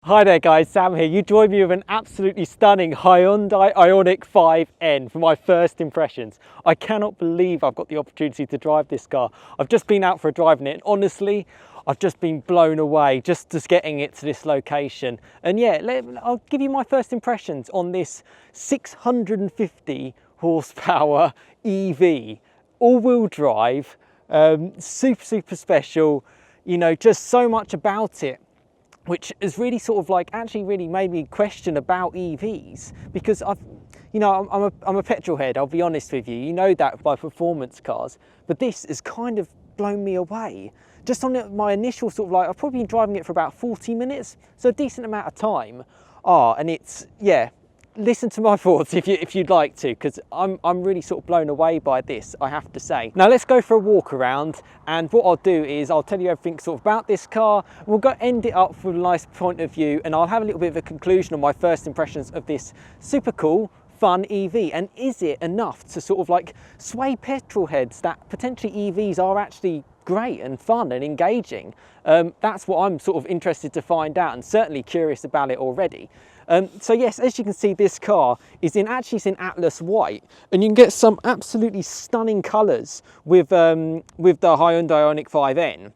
Hi there guys, Sam here. You joined me with an absolutely stunning Hyundai IONIQ 5N for my first impressions. I cannot believe I've got the opportunity to drive this car. I've just been out for a drive in it and honestly, I've just been blown away just getting it to this location. And yeah, I'll give you my first impressions on this 650 horsepower EV, all-wheel drive, super special, you know, just so much about it, which has really sort of like actually really made me question about EVs, because I'm a petrol head, I'll be honest with you. You know that by performance cars, but this has kind of blown me away. Just on my initial sort of like, I've probably been driving it for about 40 minutes, so a decent amount of time. And it's, yeah, listen to my thoughts if you'd like to, because I'm really sort of blown away by this, I have to say. Now let's go for a walk around, and what I'll do is I'll tell you everything sort of about this car. We'll go end it up with a nice point of view, and I'll have a little bit of a conclusion on my first impressions of this super cool, fun EV. And is it enough to sort of like sway petrol heads that potentially EVs are actually great and fun and engaging? That's what I'm sort of interested to find out, and certainly curious about it already. So yes, as you can see, this car is in Atlas white, and you can get some absolutely stunning colours with the Hyundai IONIQ 5N.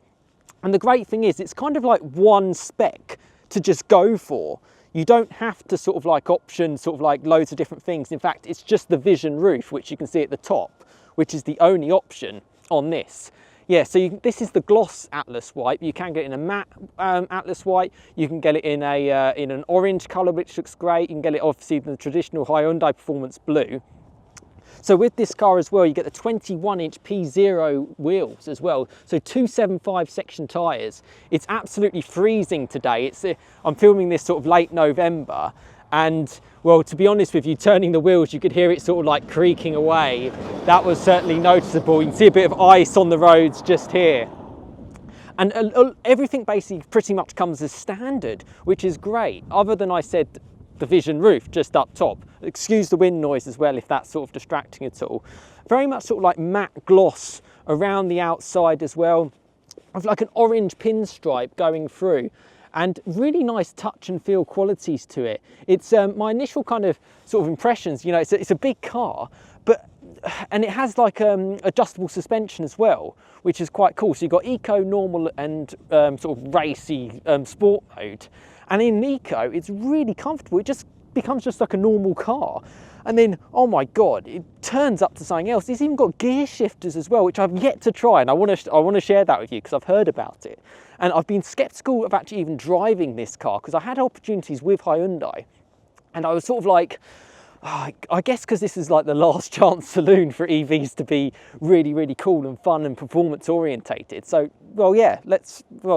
And the great thing is, it's kind of like one spec to just go for. You don't have to sort of like option sort of like loads of different things. In fact, it's just the vision roof, which you can see at the top, which is the only option on this. Yeah, so this is the gloss Atlas white. You can get it in a matte Atlas white. You can get it in an orange colour, which looks great. You can get it obviously in the traditional Hyundai Performance blue. So with this car as well, you get the 21-inch P0 wheels as well. So 275 section tyres. It's absolutely freezing today. I'm filming this sort of late November. And well, to be honest with you, turning the wheels, you could hear it sort of like creaking away. That was certainly noticeable. You can see a bit of ice on the roads just here. And everything basically pretty much comes as standard, which is great. Other than I said, the vision roof just up top. Excuse the wind noise as well if that's sort of distracting at all. Very much sort of like matte gloss around the outside as well, with like an orange pinstripe going through. And really nice touch and feel qualities to it. It's my initial kind of sort of impressions, you know, it's a big car, and it has like adjustable suspension as well, which is quite cool. So you've got eco, normal, and sort of racy sport mode. And in eco, it's really comfortable. It just becomes just like a normal car. And then, oh my God, it turns up to something else. It's even got gear shifters as well, which I've yet to try, and I want to share that with you because I've heard about it. And I've been skeptical of actually even driving this car because I had opportunities with Hyundai, and I was sort of like, oh, I guess because this is like the last chance saloon for EVs to be really cool and fun and performance orientated. So, well, yeah,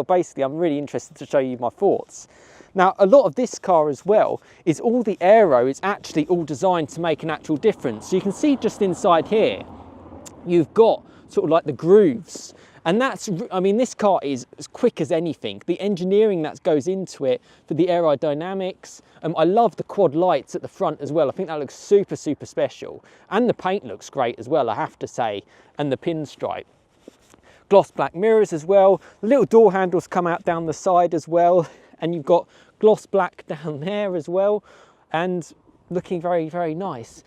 basically, I'm really interested to show you my thoughts. Now, a lot of this car as well is all the aero is actually all designed to make an actual difference. So you can see just inside here, you've got sort of like the grooves. And that's, I mean, this car is as quick as anything. The engineering that goes into it for the aerodynamics. I love the quad lights at the front as well. I think that looks super special. And the paint looks great as well, I have to say. And the pinstripe. Gloss black mirrors as well. The little door handles come out down the side as well. And you've got gloss black down there as well, and looking very nice.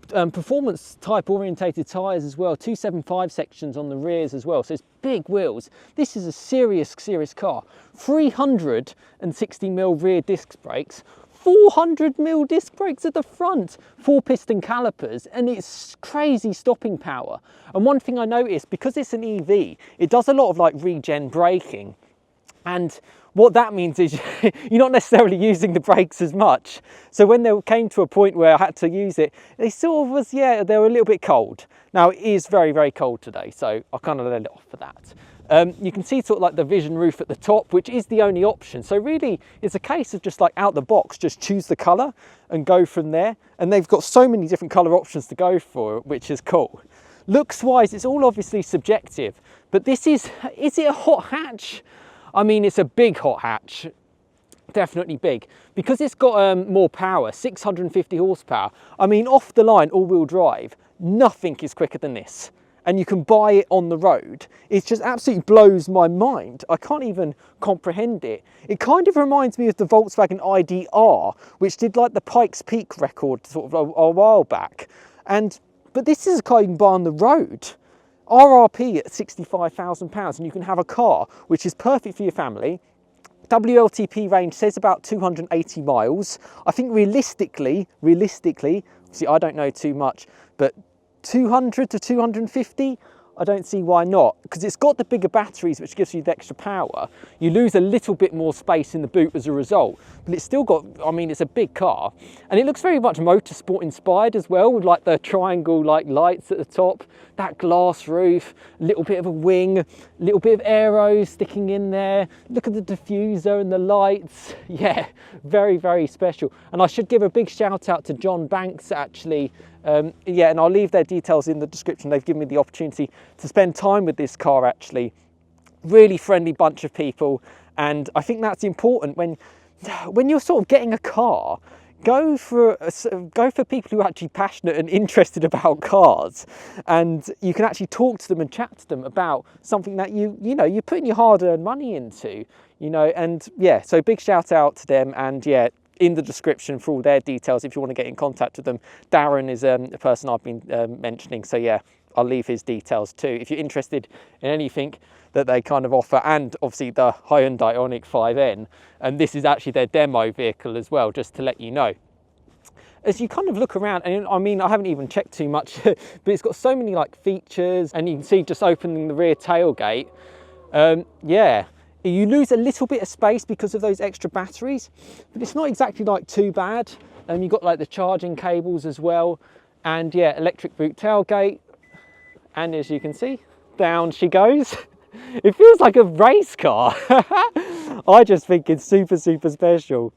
Performance type orientated tyres as well, 275 sections on the rears as well, so it's big wheels. This is a serious car. 360mm rear disc brakes, 400mm disc brakes at the front, 4-piston calipers, and it's crazy stopping power. And one thing I noticed, because it's an EV, it does a lot of like regen braking. And what that means is you're not necessarily using the brakes as much. So when they came to a point where I had to use it, they sort of was, yeah, they were a little bit cold. Now it is very cold today, so I kind of let it off for that. You can see sort of like the vision roof at the top, which is the only option. So really it's a case of just like out the box, just choose the colour and go from there. And they've got so many different colour options to go for, which is cool. Looks wise, it's all obviously subjective, but is it a hot hatch? I mean, it's a big hot hatch, definitely big, because it's got more power, 650 horsepower. I mean, off the line, all-wheel drive, nothing is quicker than this. and you can buy it on the road. It just absolutely blows my mind. I can't even comprehend it. It kind of reminds me of the Volkswagen ID R, which did like the Pikes Peak record sort of a while back. But this is a car you can buy on the road. RRP at £65,000, and you can have a car which is perfect for your family. WLTP range says about 280 miles. I think realistically, see, I don't know too much, but 200 to 250, I don't see why not, because it's got the bigger batteries, which gives you the extra power. You lose a little bit more space in the boot as a result, but it's still got, I mean, it's a big car, and it looks very much motorsport inspired as well, with like the triangle like lights at the top, that glass roof, a little bit of a wing, a little bit of aero sticking in there. Look at the diffuser and the lights. Yeah, very, very special. And I should give a big shout out to John Banks, actually. Yeah, and I'll leave their details in the description. They've given me the opportunity to spend time with this car, actually. Really friendly bunch of people, and I think that's important when you're sort of getting a car. Go for people who are actually passionate and interested about cars, and you can actually talk to them and chat to them about something that you're putting your hard-earned money into, and yeah, so big shout out to them. And yeah, in the description for all their details if you want to get in contact with them. Darren is a person I've been mentioning, so yeah, I'll leave his details too if you're interested in anything that they kind of offer, and obviously the Hyundai IONIQ 5N, and this is actually their demo vehicle as well, just to let you know. As you kind of look around, and I mean, I haven't even checked too much, but it's got so many like features, and you can see just opening the rear tailgate, yeah, you lose a little bit of space because of those extra batteries, but it's not exactly like too bad. You've got like the charging cables as well, and yeah, electric boot tailgate, and as you can see, down she goes. It feels like a race car. I just think it's super, super special.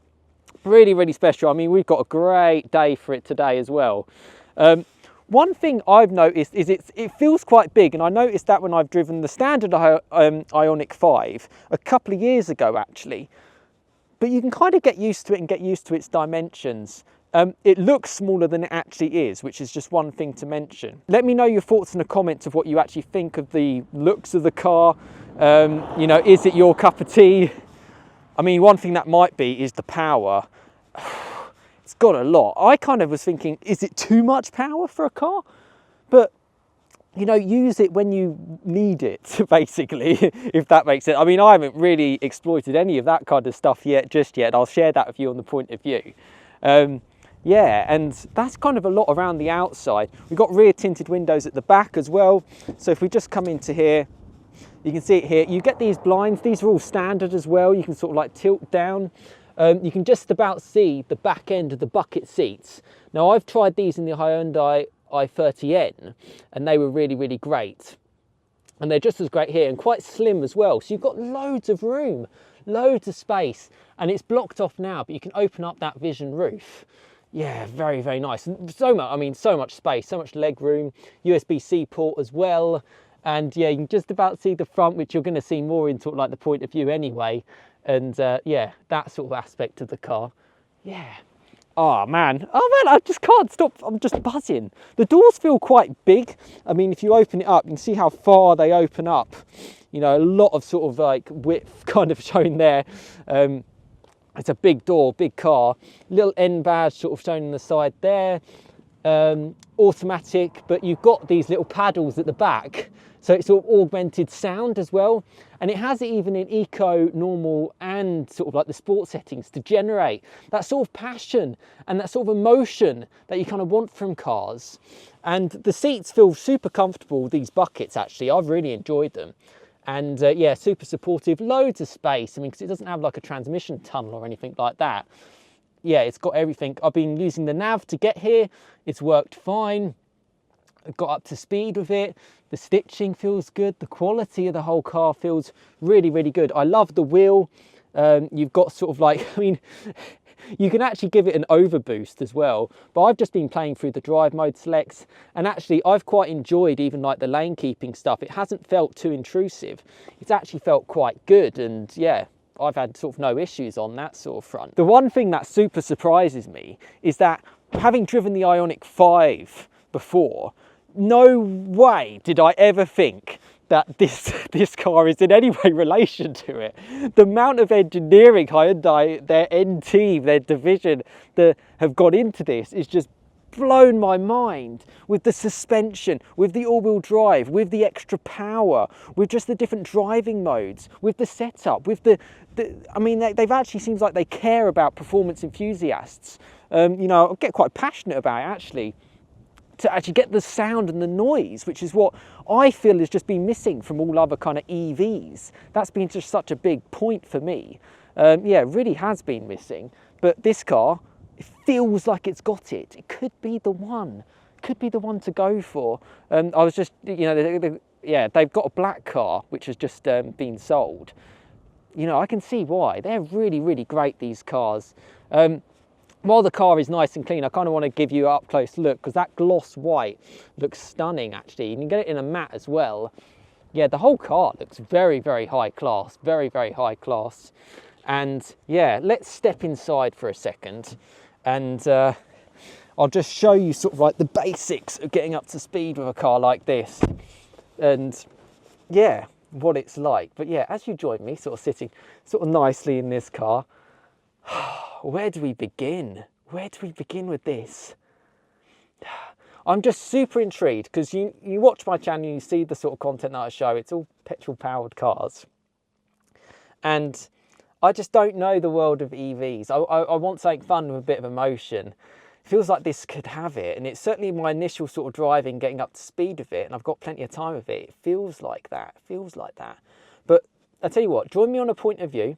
Really, really special. I mean, we've got a great day for it today as well. One thing I've noticed is it feels quite big, and I noticed that when I've driven the standard IONIQ 5 a couple of years ago, actually. But you can kind of get used to it and get used to its dimensions. It looks smaller than it actually is, which is just one thing to mention. Let me know your thoughts in the comments of what you actually think of the looks of the car. Is it your cup of tea? I mean, one thing that might be is the power. It's got a lot. I kind of was thinking, is it too much power for a car? But use it when you need it, basically, if that makes sense. I mean, I haven't really exploited any of that kind of stuff just yet. I'll share that with you on the point of view. Yeah, and that's kind of a lot around the outside. We've got rear tinted windows at the back as well. So if we just come into here, you can see it here. You get these blinds. These are all standard as well. You can sort of like tilt down. You can just about see the back end of the bucket seats. Now, I've tried these in the Hyundai i30N, and they were really, really great. And they're just as great here, and quite slim as well. So you've got loads of room, loads of space, and it's blocked off now, but you can open up that vision roof. Yeah, very, very nice. So much space, so much leg room, USB-C port as well. And yeah, you can just about see the front, which you're going to see more into like the point of view anyway. And yeah, that sort of aspect of the car. Yeah. Oh man, I just can't stop. I'm just buzzing. The doors feel quite big. I mean, if you open it up, you can see how far they open up. A lot of sort of like width kind of shown there. It's a big door, big car. Little N badge sort of shown on the side there. Automatic, but you've got these little paddles at the back. So it's sort of augmented sound as well. And it has it even in eco, normal, and sort of like the sport settings to generate that sort of passion and that sort of emotion that you kind of want from cars. And the seats feel super comfortable, these buckets actually. I've really enjoyed them. And yeah, super supportive, loads of space. I mean, because it doesn't have like a transmission tunnel or anything like that. Yeah, it's got everything. I've been using the nav to get here. It's worked fine. I got up to speed with it. The stitching feels good. The quality of the whole car feels really, really good. I love the wheel. You've got sort of like, I mean, you can actually give it an overboost as well. But I've just been playing through the drive mode selects, and actually I've quite enjoyed even like the lane keeping stuff. It hasn't felt too intrusive. It's actually felt quite good, and yeah, I've had sort of no issues on that sort of front. The one thing that super surprises me is that having driven the IONIQ 5 before, no way did I ever think that this car is in any way relation to it. The amount of engineering Hyundai, their N team, their division that have gone into this is just blown my mind, with the suspension, with the all-wheel drive, with the extra power, with just the different driving modes, with the setup, with the I mean, they've actually seems like they care about performance enthusiasts. You know, I get quite passionate about it actually, to actually get the sound and the noise, which is what I feel has just been missing from all other kind of EVs. That's been just such a big point for me. Yeah, it really has been missing. But this car, it feels like it's got it. It could be the one. Could be the one to go for. I was just, you know, yeah, they've got a black car which has just been sold. You know, I can see why. They're really, really great, these cars. While the car is nice and clean, I kind of want to give you an up close look, because that gloss white looks stunning actually. You can get it in a matte as well. Yeah, the whole car looks very, very high class, very, very high class. And yeah, let's step inside for a second, and I'll just show you sort of like the basics of getting up to speed with a car like this, and yeah, what it's like. But yeah, as you join me, sort of sitting sort of nicely in this car, where do we begin? Where do we begin with this? I'm just super intrigued, because you watch my channel, you see the sort of content that I show. It's all petrol powered cars, and I just don't know the world of EVs. I want something fun with a bit of emotion. It feels like this could have it, and it's certainly my initial sort of driving, getting up to speed with it, and I've got plenty of time with it. It feels like that. It feels like that. But I tell you what, join me on a point of view.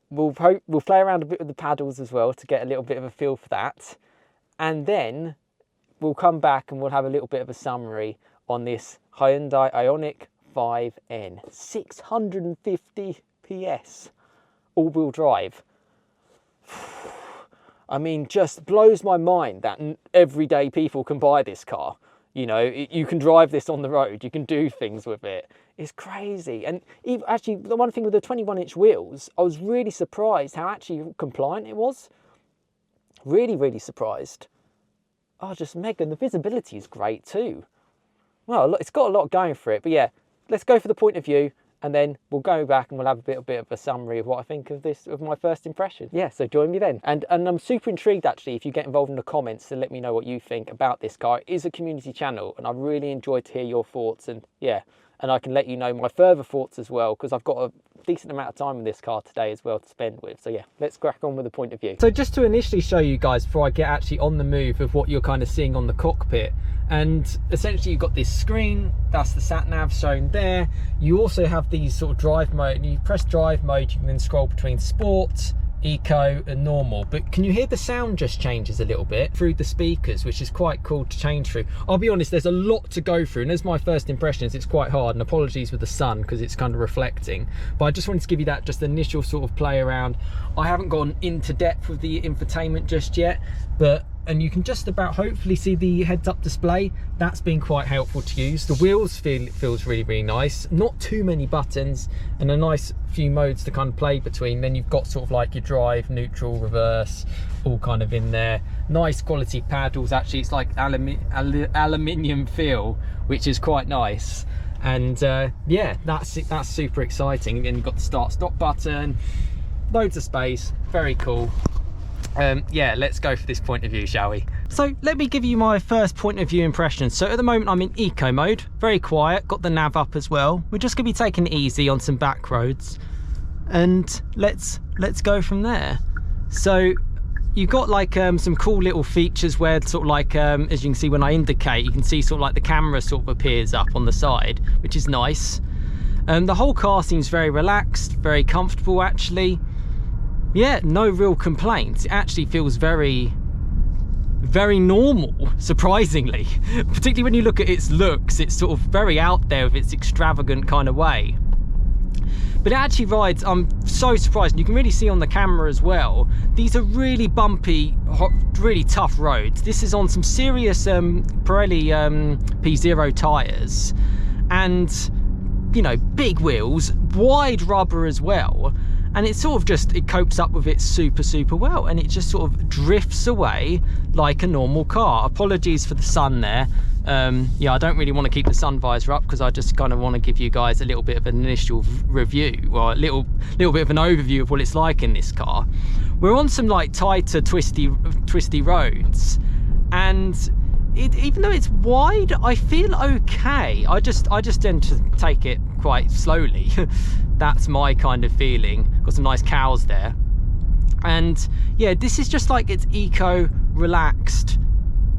We'll play around a bit with the paddles as well to get a little bit of a feel for that, and then we'll come back and we'll have a little bit of a summary on this Hyundai IONIQ 5N, 650 PS, all-wheel drive. I mean, just blows my mind that everyday people can buy this car. You know, you can drive this on the road, you can do things with it. It's crazy. And even, actually, the one thing with the 21-inch wheels, I was really surprised how actually compliant it was. Really, really surprised. Oh, just mega. And the visibility is great too. Well, it's got a lot going for it. But yeah, let's go for the point of view, and then we'll go back and we'll have a bit of a summary of what I think of this, of my first impression. Yeah, so join me then. And I'm super intrigued actually if you get involved in the comments to let me know what you think about this car. It is a community channel, and I really enjoyed to hear your thoughts, and yeah, and I can let you know my further thoughts as well, because I've got a decent amount of time in this car today as well to spend with. So yeah, let's crack on with the point of view. So just to initially show you guys, before I get actually on the move, of what you're kind of seeing on the cockpit. And essentially you've got this screen, that's the sat nav shown there. You also have these sort of drive mode, and you press drive mode, you can then scroll between sport, eco and normal. But can you hear the sound just changes a little bit through the speakers, which is quite cool to change through. I'll be honest, there's a lot to go through, and as my first impressions, it's quite hard, and apologies with the sun because it's kind of reflecting, but I just wanted to give you that just initial sort of play around. I haven't gone into depth with the infotainment just yet, but and you can just about hopefully see the heads-up display. That's been quite helpful to use. The wheels feels really, really nice. Not too many buttons, and a nice few modes to kind of play between. Then you've got sort of like your drive, neutral, reverse, all kind of in there. Nice quality paddles. Actually, it's like aluminium feel, which is quite nice. And yeah, that's super exciting. And then you've got the start-stop button, loads of space, very cool. Yeah, let's go for this point of view, shall we? So let me give you my first point of view impression. So at the moment I'm in eco mode, very quiet, got the nav up as well. We're just gonna be taking it easy on some back roads, and let's go from there. So you've got like some cool little features where sort of like as you can see when I indicate, you can see sort of like the camera sort of appears up on the side, which is nice. The whole car seems very relaxed, very comfortable actually. Yeah, no real complaints. It actually feels very, very normal, surprisingly. Particularly when you look at its looks, it's sort of very out there with its extravagant kind of way. But it actually rides, I'm so surprised, and you can really see on the camera as well, these are really bumpy, really tough roads. This is on some serious Pirelli P0 tyres, and, you know, big wheels, wide rubber as well. And it sort of just, it copes up with it super well, and it just sort of drifts away like a normal car. Apologies for the sun there. Yeah, I don't really want to keep the sun visor up because I just kind of want to give you guys a little bit of an initial review, or a little bit of an overview of what it's like in this car. We're on some like tighter, twisty roads, and even though it's wide, I feel okay. I just tend to take it quite slowly. That's my kind of feeling. Got some nice cows there. And yeah, this is just like, it's eco, relaxed.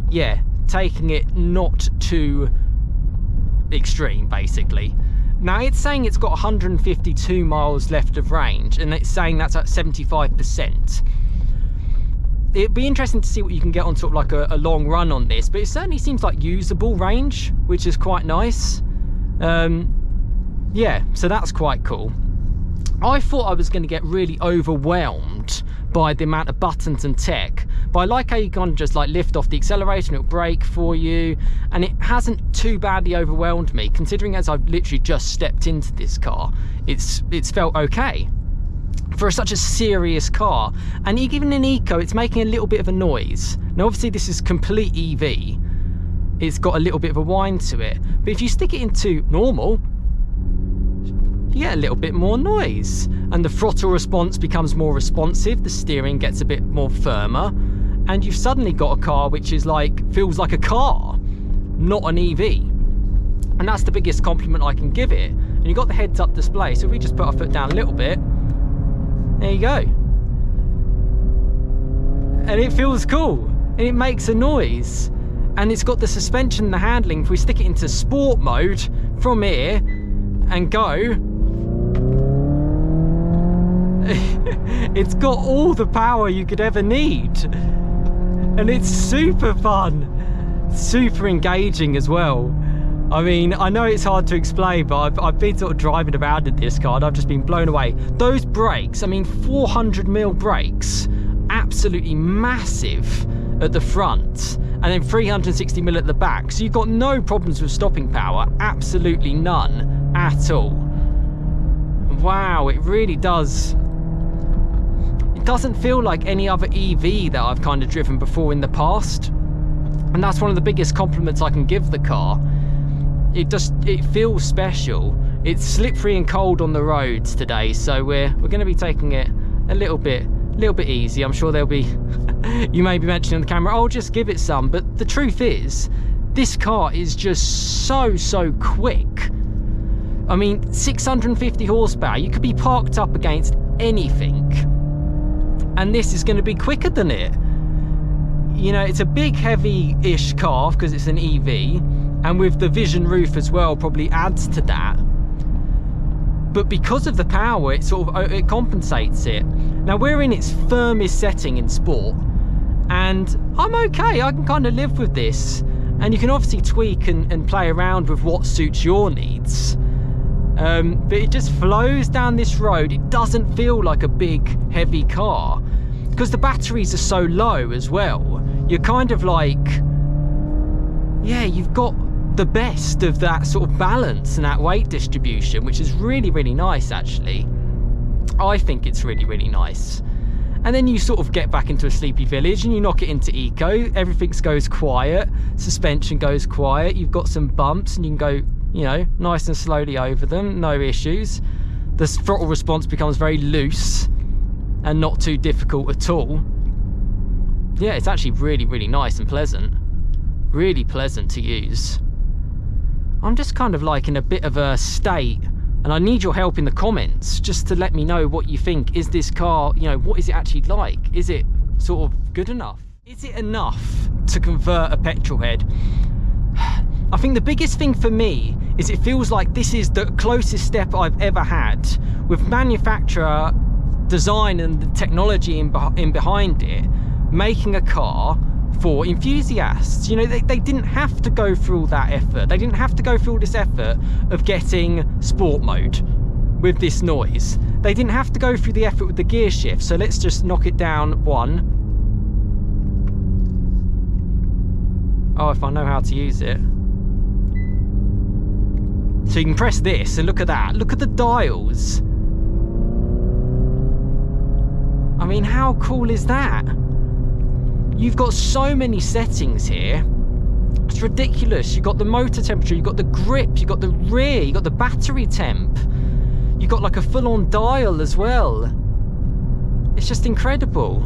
Yeah, taking it not too extreme, basically. Now it's saying it's got 152 miles left of range, and it's saying that's at 75%. It'd be interesting to see what you can get on sort of like a long run on this, but it certainly seems like usable range, which is quite nice. Yeah, so that's quite cool. I thought I was going to get really overwhelmed by the amount of buttons and tech, but I like how you can just like lift off the accelerator and it'll brake for you, and it hasn't too badly overwhelmed me, considering as I've literally just stepped into this car. It's felt okay for such a serious car. And even in eco, it's making a little bit of a noise. Now obviously this is complete EV, it's got a little bit of a whine to it, but if you stick it into normal, you get a little bit more noise, and the throttle response becomes more responsive, the steering gets a bit more firmer, and you've suddenly got a car which is like, feels like a car, not an EV. And that's the biggest compliment I can give it. And you've got the heads up display, so if we just put our foot down a little bit, there you go. And it feels cool, and it makes a noise. And it's got the suspension and the handling. If we stick it into sport mode from here and go, it's got all the power you could ever need. And it's super fun, super engaging as well. I mean, I know it's hard to explain, but I've been sort of driving around in this car and I've just been blown away. Those brakes, I mean, 400mm brakes, absolutely massive at the front, and then 360mm at the back. So you've got no problems with stopping power, absolutely none at all. Wow, it really does. It doesn't feel like any other EV that I've kind of driven before in the past. And that's one of the biggest compliments I can give the car. It feels special. It's slippery and cold on the roads today, so we're going to be taking it a little bit easy. I'm sure there'll be you may be mentioning on the camera, I'll just give it some, but the truth is this car is just so quick. I mean, 650 horsepower, you could be parked up against anything and this is going to be quicker than it. You know, it's a big heavy-ish car because it's an EV, and with the Vision roof as well probably adds to that. But because of the power, it compensates it. Now we're in its firmest setting in sport, and I'm okay, I can kind of live with this. And you can obviously tweak and play around with what suits your needs. But it just flows down this road. It doesn't feel like a big, heavy car, because the batteries are so low as well. You're kind of like, yeah, you've got the best of that sort of balance and that weight distribution, which is really nice actually. I think it's really nice. And then you sort of get back into a sleepy village and you knock it into eco, everything goes quiet, suspension goes quiet, you've got some bumps and you can go, you know, nice and slowly over them, no issues. The throttle response becomes very loose and not too difficult at all. Yeah, it's actually really nice and pleasant. Really pleasant to use. I'm just kind of like in a bit of a state, and I need your help in the comments just to let me know what you think. Is this car, you know, what is it actually like? Is it sort of good enough? Is it enough to convert a petrol head? I think the biggest thing for me is it feels like this is the closest step I've ever had with manufacturer design and the technology in behind it, making a car for enthusiasts. You know, they didn't have to go through all that effort. They didn't have to go through all this effort of getting sport mode with this noise. They didn't have to go through the effort with the gear shift. So let's just knock it down one. Oh, if I know how to use it. So you can press this and look at that. Look at the dials. I mean, how cool is that? You've got so many settings here. It's ridiculous. You've got the motor temperature, you've got the grip, you've got the rear, you've got the battery temp. You've got like a full-on dial as well. It's just incredible.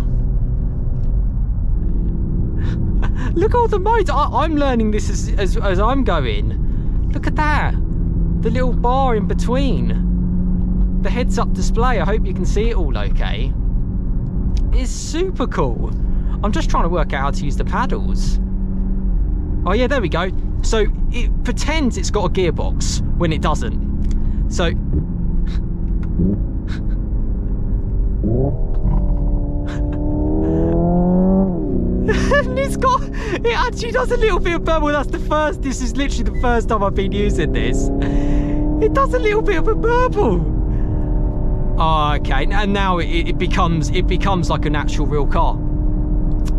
Look at all the modes. I'm learning this as I'm going. Look at that. The little bar in between. The heads-up display. I hope you can see it all okay. It's super cool. I'm just trying to work out how to use the paddles. Oh yeah, there we go. So it pretends it's got a gearbox when it doesn't. So it actually does a little bit of burble. This is literally the first time I've been using this. It does a little bit of a burble. Oh, okay, and now it becomes like an actual real car.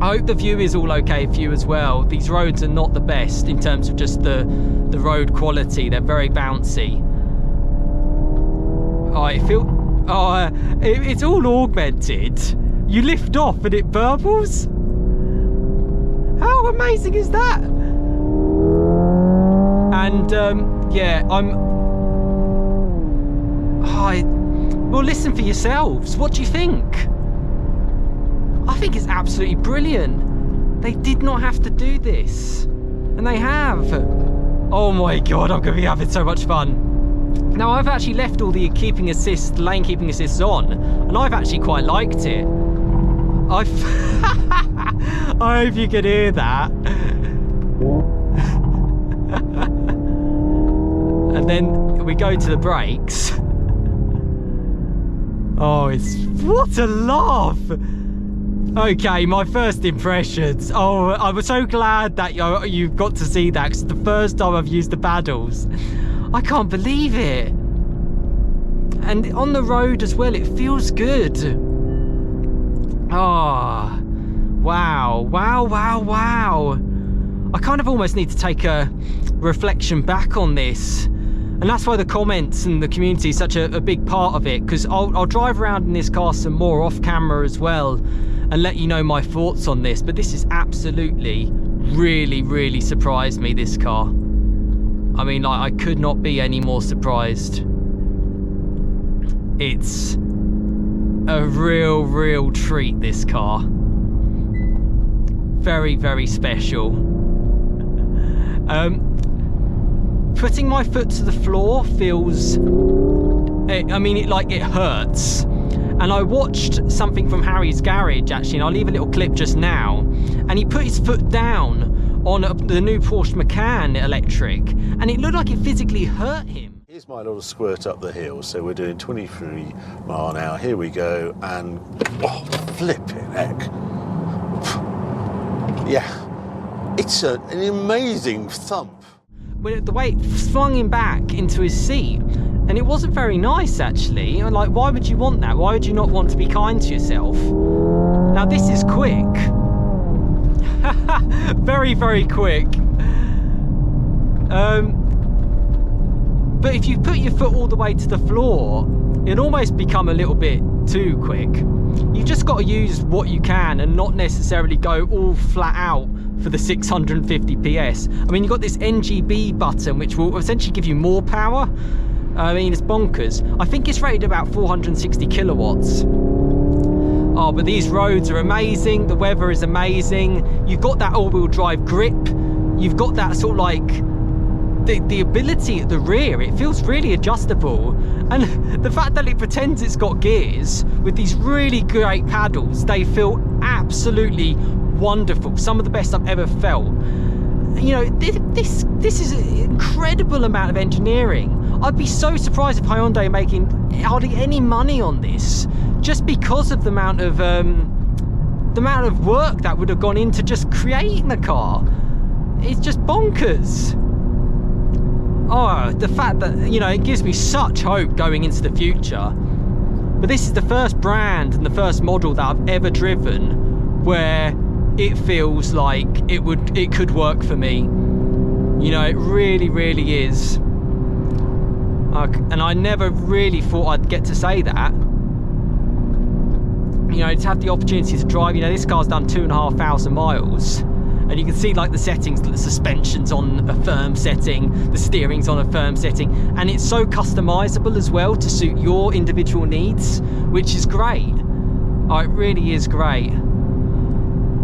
I hope the view is all okay for you as well. These roads are not the best in terms of just the road quality. They're very bouncy. Oh, it's all augmented. You lift off and it burbles. How amazing is that? And yeah, well, listen for yourselves. What do you think? I think it's absolutely brilliant. They did not have to do this, and they have. Oh my god, I'm going to be having so much fun. Now, I've actually left all the lane keeping assists on, and I've actually quite liked it. I hope you can hear that. And then we go to the brakes. Oh, what a laugh. Okay, my first impressions. Oh, I was so glad that you've got to see that, because it's the first time I've used the paddles. I can't believe it. And on the road as well, it feels good. Oh, wow, wow, wow, wow. I kind of almost need to take a reflection back on this. And that's why the comments and the community is such a big part of it, because I'll drive around in this car some more off camera as well and let you know my thoughts on this. But this is absolutely, really, really surprised me, this car. I mean, like, I could not be any more surprised. It's a real treat, this car. Very, very special. Putting my foot to the floor feels, I mean, it hurts. And I watched something from Harry's garage, actually, and I'll leave a little clip just now. And he put his foot down on the new Porsche Macan electric, and it looked like it physically hurt him. Here's my little squirt up the hill. So we're doing 23 mile an hour. Here we go, and oh, flipping heck. Yeah, it's an amazing thump. The way it flung him back into his seat, and it wasn't very nice, actually. Like, why would you want that? Why would you not want to be kind to yourself? Now, this is quick. Very, very quick. But if you put your foot all the way to the floor, it'd almost become a little bit too quick. You've just got to use what you can and not necessarily go all flat out for the 650 PS. I mean, you've got this NGB button, which will essentially give you more power. I mean, it's bonkers. I think it's rated about 460 kilowatts. Oh, but these roads are amazing. The weather is amazing. You've got that all-wheel drive grip. You've got that sort of like the ability at the rear. It feels really adjustable. And the fact that it pretends it's got gears with these really great paddles, they feel absolutely wonderful. Some of the best I've ever felt. You know, this is an incredible amount of engineering. I'd be so surprised if Hyundai are making hardly any money on this, just because of the amount of work that would have gone into just creating the car. It's just bonkers. Oh, the fact that, you know, it gives me such hope going into the future. But this is the first brand and the first model that I've ever driven where it feels like it could work for me. You know, it really, really is. And I never really thought I'd get to say that. You know, to have the opportunity to drive, you know, this car's done 2,500 miles. and you can see like the settings, the suspension's on a firm setting, the steering's on a firm setting, and it's so customizable as well to suit your individual needs, which is great. Oh, it really is great.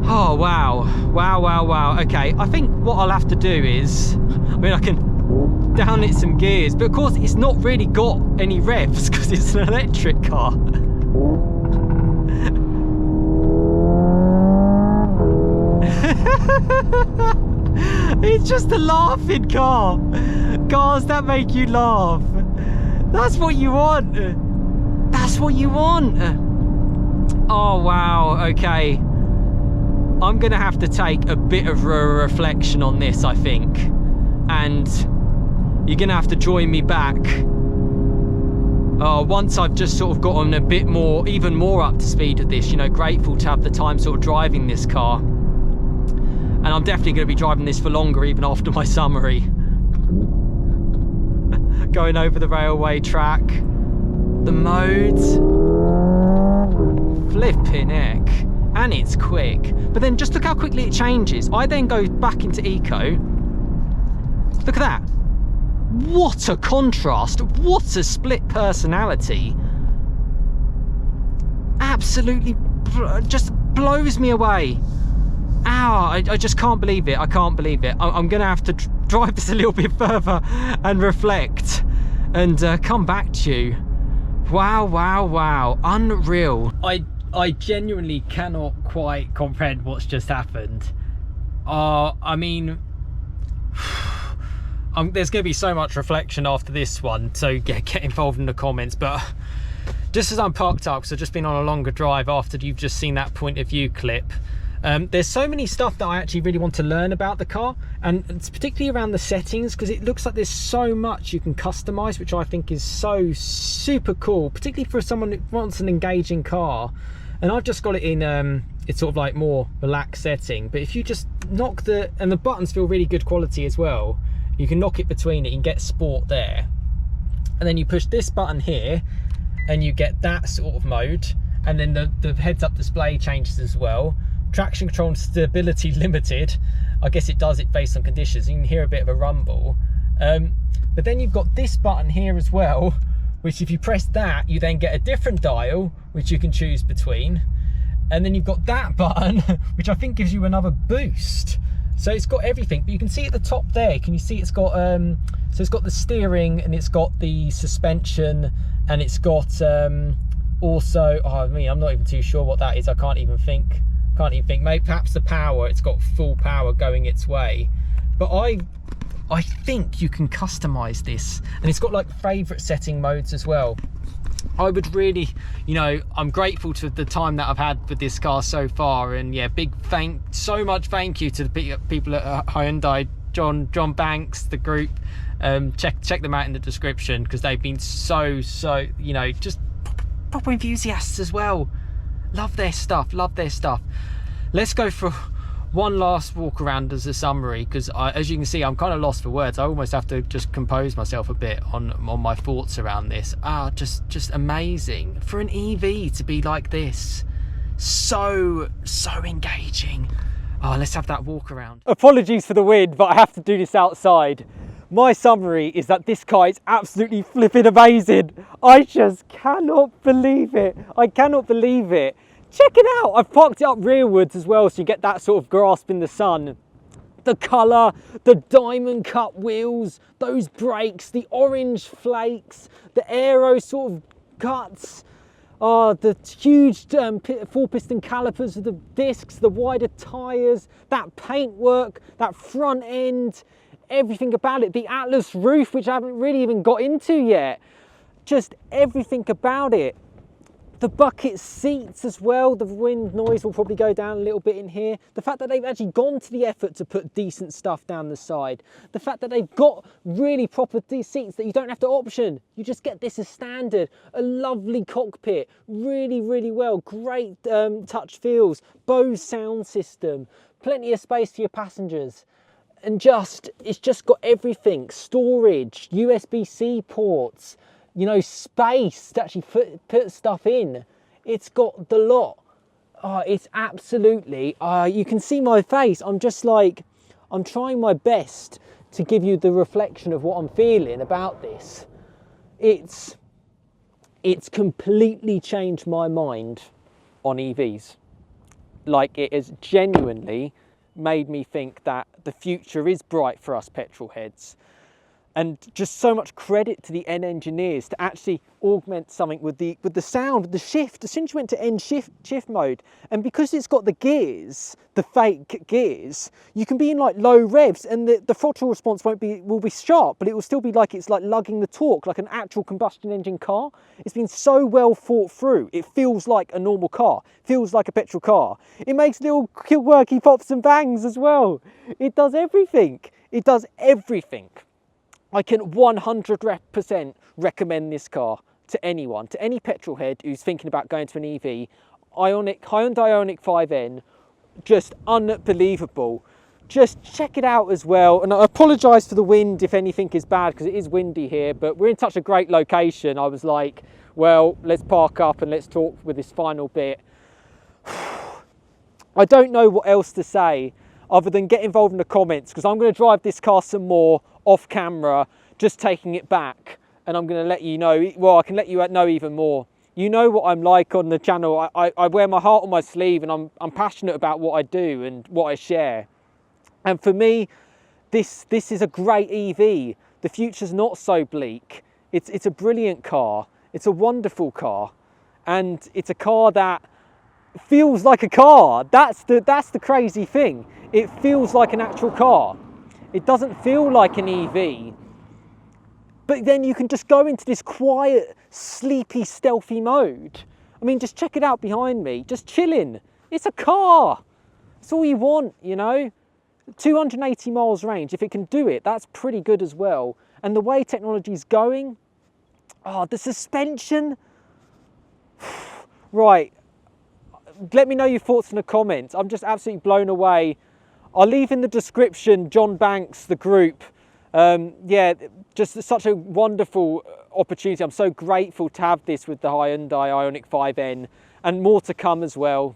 Oh, wow. Wow, wow, wow. Okay, I think what I'll have to do is, I mean, I can down it some gears, but of course it's not really got any revs because it's an electric car. It's just a laughing car. Cars that make you laugh. That's what you want. That's what you want. Oh, wow. Okay. I'm going to have to take a bit of a reflection on this, I think. And you're going to have to join me back. Once I've just sort of gotten a bit more, even more up to speed with this, you know, grateful to have the time sort of driving this car. And I'm definitely going to be driving this for longer, even after my summary. Going over the railway track. The modes. Flipping heck. And it's quick. But then just look how quickly it changes. I then go back into eco. Look at that. What a contrast. What a split personality. Absolutely just blows me away. Ow, I just can't believe it. I can't believe it. I'm going to have to drive this a little bit further and reflect and come back to you. Wow, wow, wow. Unreal. I genuinely cannot quite comprehend what's just happened. I mean, there's going to be so much reflection after this one, so yeah, get involved in the comments. But just as I'm parked up, because I've just been on a longer drive after you've just seen that point of view clip, there's so many stuff that I actually really want to learn about the car, and it's particularly around the settings, because it looks like there's so much you can customize, which I think is so super cool, particularly for someone who wants an engaging car. And I've just got it in it's sort of like more relaxed setting, but if you just knock and the buttons feel really good quality as well, you can knock it between it, you can get sport there, and then you push this button here and you get that sort of mode, and then the heads up display changes as well. Traction control and stability limited. I guess it does it based on conditions. You can hear a bit of a rumble. But then you've got this button here as well, which if you press that, you then get a different dial, which you can choose between. And then you've got that button, which I think gives you another boost. So it's got everything, but you can see at the top there, can you see it's got, so it's got the steering, and it's got the suspension, and it's got also, I mean, I'm not even too sure what that is. I can't even think. Maybe perhaps the power, it's got full power going its way. But I think you can customize this, and it's got like favorite setting modes as well. I would really, you know, I'm grateful to the time that I've had with this car so far, and yeah, so much thank you to the people at Hyundai, John Banks, the group. Check them out in the description, because they've been so, you know, just proper enthusiasts as well. Love their stuff, love their stuff. Let's go for one last walk around as a summary, because as you can see, I'm kind of lost for words. I almost have to just compose myself a bit on my thoughts around this. Just amazing for an EV to be like this. So engaging. Let's have that walk around. Apologies for the wind, but I have to do this outside. My summary is that this car is absolutely flipping amazing. I just cannot believe it. I cannot believe it. Check it out. I've parked it up rearwards as well, so you get that sort of grasp in the sun. The colour, the diamond cut wheels, those brakes, the orange flakes, the aero sort of cuts, the huge 4-piston calipers with the discs, the wider tyres, that paintwork, that front end, everything about it. The Atlas roof, which I haven't really even got into yet. Just everything about it. The bucket seats as well, the wind noise will probably go down a little bit in here. The fact that they've actually gone to the effort to put decent stuff down the side. The fact that they've got really proper seats that you don't have to option. You just get this as standard. A lovely cockpit, really well. Great touch feels, Bose sound system, plenty of space for your passengers. And it's just got everything. Storage, USB-C ports, you know, space to actually put stuff in. It's got the lot. Oh, it's absolutely, you can see my face. I'm just like, I'm trying my best to give you the reflection of what I'm feeling about this. It's completely changed my mind on EVs. Like, it has genuinely made me think that the future is bright for us petrol heads. And just so much credit to the N engineers to actually augment something with the sound, the shift. As soon as you went to N shift mode, and because it's got the gears, the fake gears, you can be in like low revs, and the throttle response will be sharp, but it will still be like it's like lugging the torque, like an actual combustion engine car. It's been so well thought through. It feels like a normal car, feels like a petrol car. It makes little quirky pops and bangs as well. It does everything. It does everything. I can 100% recommend this car to anyone, to any petrol head who's thinking about going to an EV. Hyundai IONIQ 5N, just unbelievable. Just check it out as well. And I apologise for the wind if anything is bad, because it is windy here, but we're in such a great location. I was like, well, let's park up and let's talk with this final bit. I don't know what else to say other than get involved in the comments, because I'm going to drive this car some more off camera, just taking it back, and I'm going to let you know, well, I can let you know even more. You know what I'm like on the channel. I wear my heart on my sleeve, and I'm passionate about what I do and what I share. And for me, this is a great EV. The future's not so bleak. It's a brilliant car. It's a wonderful car, and it's a car that feels like a car. That's the crazy thing. It feels like an actual car. It doesn't feel like an EV. But then you can just go into this quiet, sleepy, stealthy mode. I mean, just check it out behind me, just chilling. It's a car. It's all you want, you know. 280 miles range, if it can do it, that's pretty good as well. And the way technology's going, oh, the suspension. Right, let me know your thoughts in the comments. I'm just absolutely blown away. I'll leave in the description John Banks, the group. Yeah, just such a wonderful opportunity. I'm so grateful to have this with the Hyundai IONIQ 5N, and more to come as well.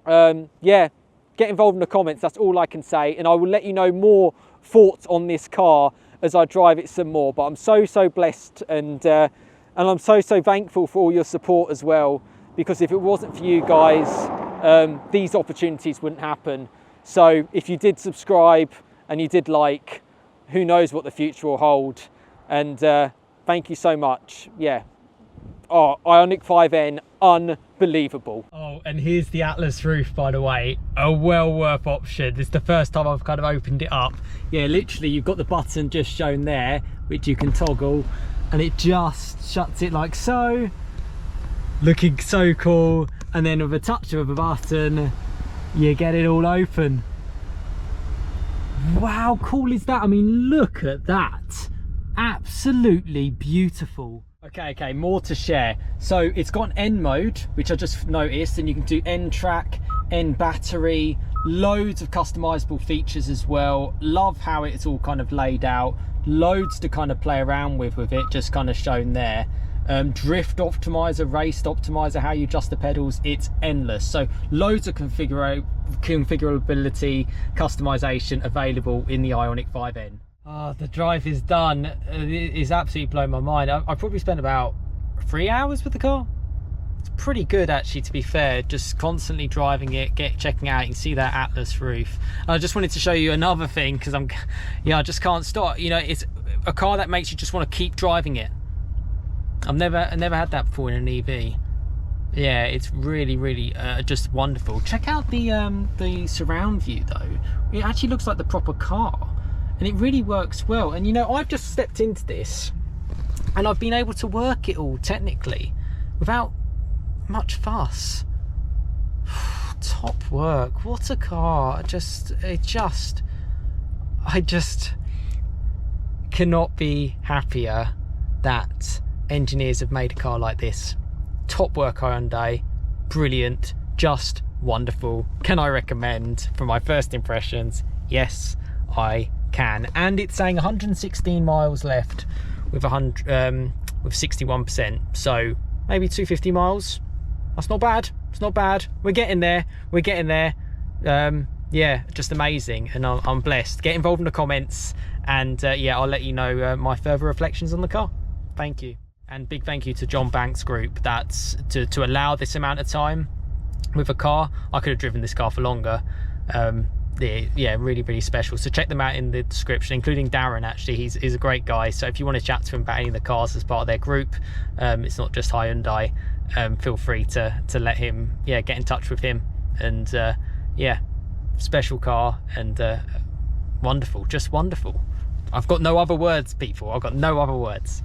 Yeah, get involved in the comments. That's all I can say, and I will let you know more thoughts on this car as I drive it some more. But I'm so blessed, and I'm so thankful for all your support as well, because if it wasn't for you guys, these opportunities wouldn't happen. So if you did subscribe and you did like, who knows what the future will hold. And thank you so much. Yeah. Oh, IONIQ 5N, unbelievable. Oh, and here's the Atlas roof, by the way. A well worth option. This is the first time I've kind of opened it up. Yeah, literally you've got the button just shown there, which you can toggle, and it just shuts it like so. Looking so cool. And then with a touch of a button, you get it all open. Wow, how cool is that? I mean, look at that. Absolutely beautiful. Okay, more to share. So it's got an N mode, which I just noticed, and you can do N track, N battery, loads of customizable features as well. Love how it's all kind of laid out. Loads to kind of play around with it, just kind of shown there. Drift optimizer, race optimizer, how you adjust the pedals, it's endless. So loads of configurability, customization available in the IONIQ 5N. The drive is done. It's absolutely blown my mind. I probably spent about 3 hours with the car. It's pretty good actually, to be fair, just constantly driving it, checking out. You can see that Atlas roof. And I just wanted to show you another thing, because I just can't stop. You know, it's a car that makes you just want to keep driving it. I've never had that before in an EV. Yeah, it's really just wonderful. Check out the surround view though. It actually looks like the proper car, and it really works well. And you know, I've just stepped into this and I've been able to work it all technically without much fuss. Top work. What a car. I just cannot be happier that engineers have made a car like this. Top work, Hyundai. Brilliant, just wonderful. Can I recommend from my first impressions? Yes, I can. And it's saying 116 miles left with 61%, so maybe 250 miles. That's not bad. It's not bad. We're getting there. We're getting there. Yeah, just amazing, and I'm blessed. Get involved in the comments, and yeah, I'll let you know my further reflections on the car. Thank you, and big thank you to John Banks Group that's to allow this amount of time with a car. I could have driven this car for longer. Yeah, really special. So check them out in the description, including Darren. Actually, he's a great guy. So if you want to chat to him about any of the cars as part of their group, it's not just Hyundai. Feel free to let him, yeah, get in touch with him. And yeah, special car, and wonderful, just wonderful. I've got no other words, people. I've got no other words.